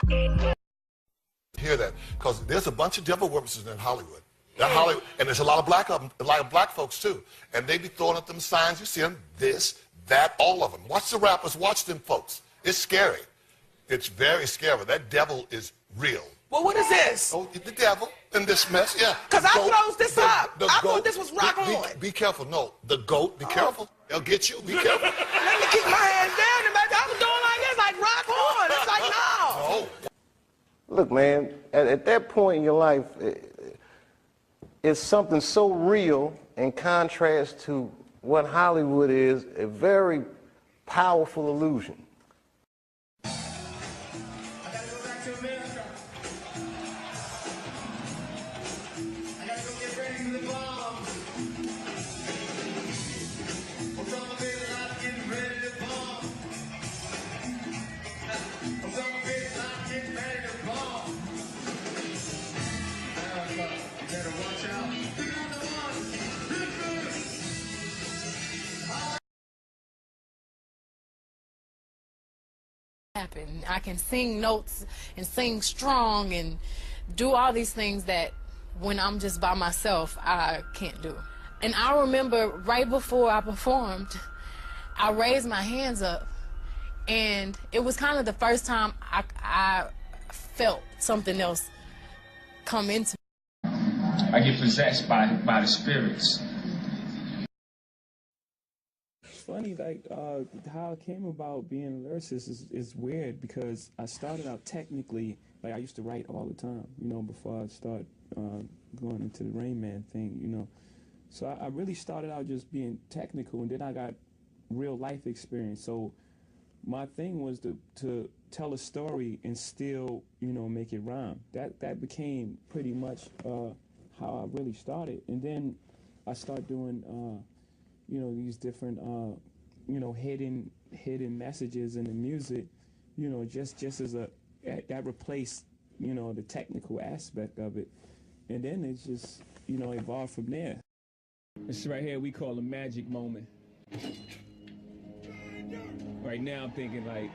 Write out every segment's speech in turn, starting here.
Hear that, because there's a bunch of devil worshipers in Hollywood. Hollywood, and there's a lot of black folks too, and they be throwing up them signs. You see them, this, that, all of them. Watch the rappers, watch them folks. It's scary. It's very scary. That devil is real. Well, what is this? Oh, the devil in this mess, yeah. Because I closed this up. I thought this was rock on. Be careful. No, the goat, be careful. They'll get you. Be careful. Let me keep my hands down. I was doing like this, like rock on. It's like, no. No. Look, man, at that point in your life, it's something so real in contrast to what Hollywood is, a very powerful illusion. I gotta go back to America. I gotta go get ready for the bomb. Osama bin Laden getting ready to bomb. Osama bin Laden getting ready to bomb. America, you better watch out. You're not the one. Happen. I can sing notes and sing strong and do all these things that when I'm just by myself I can't do. And I remember right before I performed, I raised my hands up, and it was kind of the first time I felt something else come into me. I get possessed by the spirits. Funny, like how it came about being a lyricist is weird, because I started out technically, like I used to write all the time, you know, before I started going into the Rain Man thing, you know. So I really started out just being technical, and then I got real life experience. So my thing was to tell a story and still, you know, make it rhyme. That became pretty much how I really started. And then I started doing you know, these different, you know, hidden messages in the music, you know, just as that replaced, you know, the technical aspect of it. And then it's just, you know, evolved from there. This right here we call a magic moment. Right now I'm thinking like,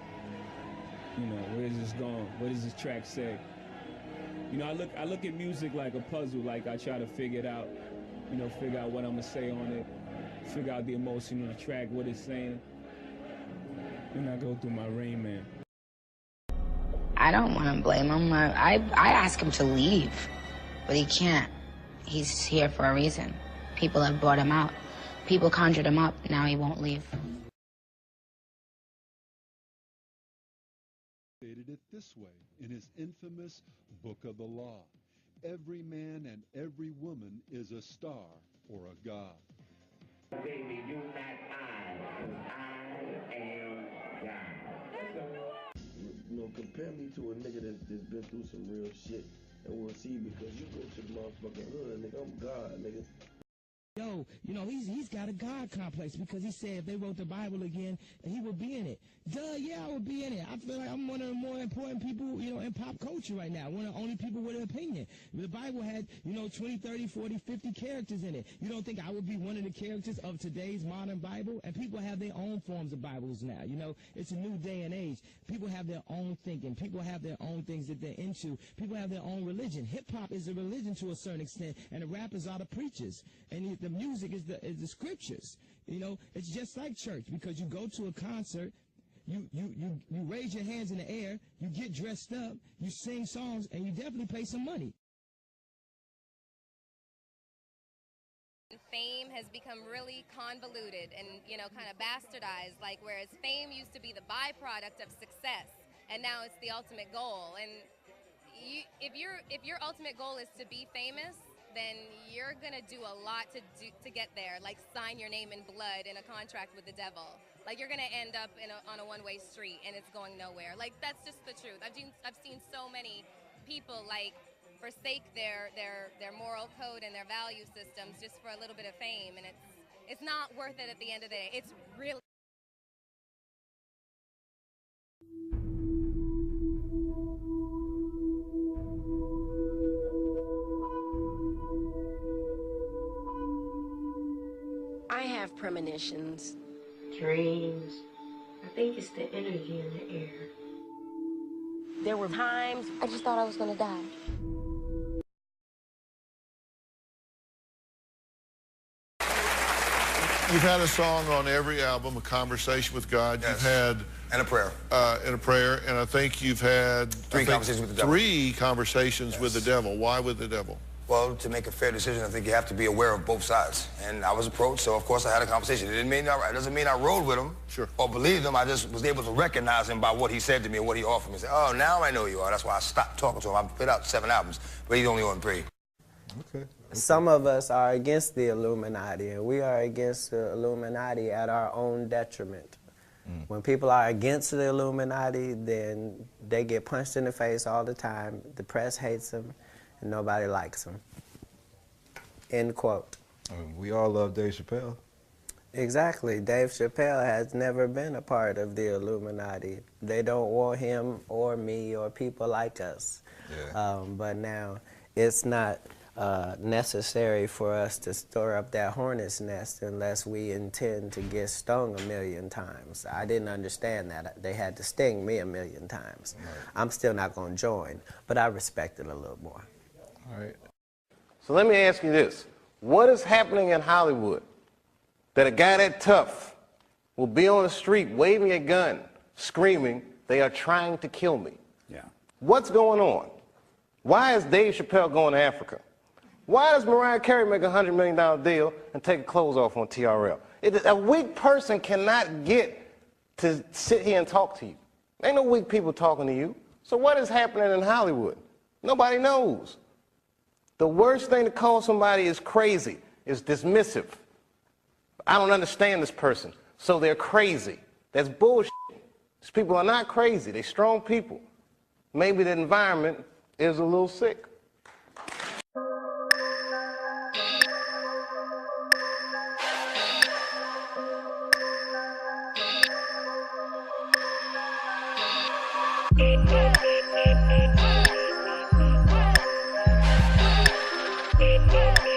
you know, where is this going? What does this track say? You know, I look at music like a puzzle, like I try to figure it out, you know, figure out what I'm gonna say on it. Figure out the emotion on the track, what it's saying. Then I go through my Rain Man. I don't want to blame him. I ask him to leave, but he can't. He's here for a reason. People have brought him out. People conjured him up. Now he won't leave. Stated it this way in his infamous Book of the Law: every man and every woman is a star or a god. Baby, do not I am God. You know, compare me to a nigga that's been through some real shit, and we'll see, because you go to the motherfucking hood, nigga, I'm God, nigga. Yo, you know, he's got a God complex, because he said if they wrote the Bible again, he would be in it. Duh, yeah, I would be in it. I feel like I'm one of the more important people, you know, in pop culture right now. One of the only people with an opinion. The Bible had, you know, 20, 30, 40, 50 characters in it. You don't think I would be one of the characters of today's modern Bible? And people have their own forms of Bibles now. You know, it's a new day and age. People have their own thinking. People have their own things that they're into. People have their own religion. Hip-hop is a religion to a certain extent, and the rappers are the preachers. And the music is the scriptures. You know, it's just like church, because you go to a concert, you raise your hands in the air, you get dressed up, you sing songs, and you definitely pay some money. Fame has become really convoluted and, you know, kind of bastardized, like whereas fame used to be the byproduct of success, and now it's the ultimate goal. And if your ultimate goal is to be famous, then you're gonna do a lot to get there, like sign your name in blood in a contract with the devil. Like you're gonna end up on a one-way street, and it's going nowhere. Like that's just the truth. I've seen so many people like forsake their moral code and their value systems just for a little bit of fame, and it's not worth it at the end of the day. It's really. I have premonitions. Dreams. I think it's the energy in the air. There were times I just thought I was gonna die. You've had a song on every album, a conversation with God. Yes. You've had And a prayer. And a prayer, and I think you've had Three conversations with the devil. Three conversations with the devil. Why with the devil? Well, to make a fair decision, I think you have to be aware of both sides. And I was approached, so of course I had a conversation. It doesn't mean I rode with him or believed him. I just was able to recognize him by what he said to me and what he offered me. Say, oh, now I know you are. That's why I stopped talking to him. I've put out 7 albums, but he's only on 3. Okay. Some of us are against the Illuminati, and we are against the Illuminati at our own detriment. When people are against the Illuminati, then they get punched in the face all the time. The press hates them, and nobody likes them. End quote. We all love Dave Chappelle. Exactly. Dave Chappelle has never been a part of the Illuminati. They don't want him or me or people like us. Yeah. But now it's not necessary for us to stir up that hornet's nest unless we intend to get stung 1,000,000 times. I didn't understand that. They had to sting me 1,000,000 times. Right. I'm still not going to join, but I respect it a little more. All right. So let me ask you this. What is happening in Hollywood that a guy that tough will be on the street waving a gun, screaming, they are trying to kill me? Yeah. What's going on? Why is Dave Chappelle going to Africa? Why does Mariah Carey make a $100 million deal and take her clothes off on TRL? A weak person cannot get to sit here and talk to you. Ain't no weak people talking to you. So what is happening in Hollywood? Nobody knows. The worst thing to call somebody is crazy, is dismissive. I don't understand this person, so they're crazy. That's bullshit. These people are not crazy. They're strong people. Maybe the environment is a little sick. Yeah.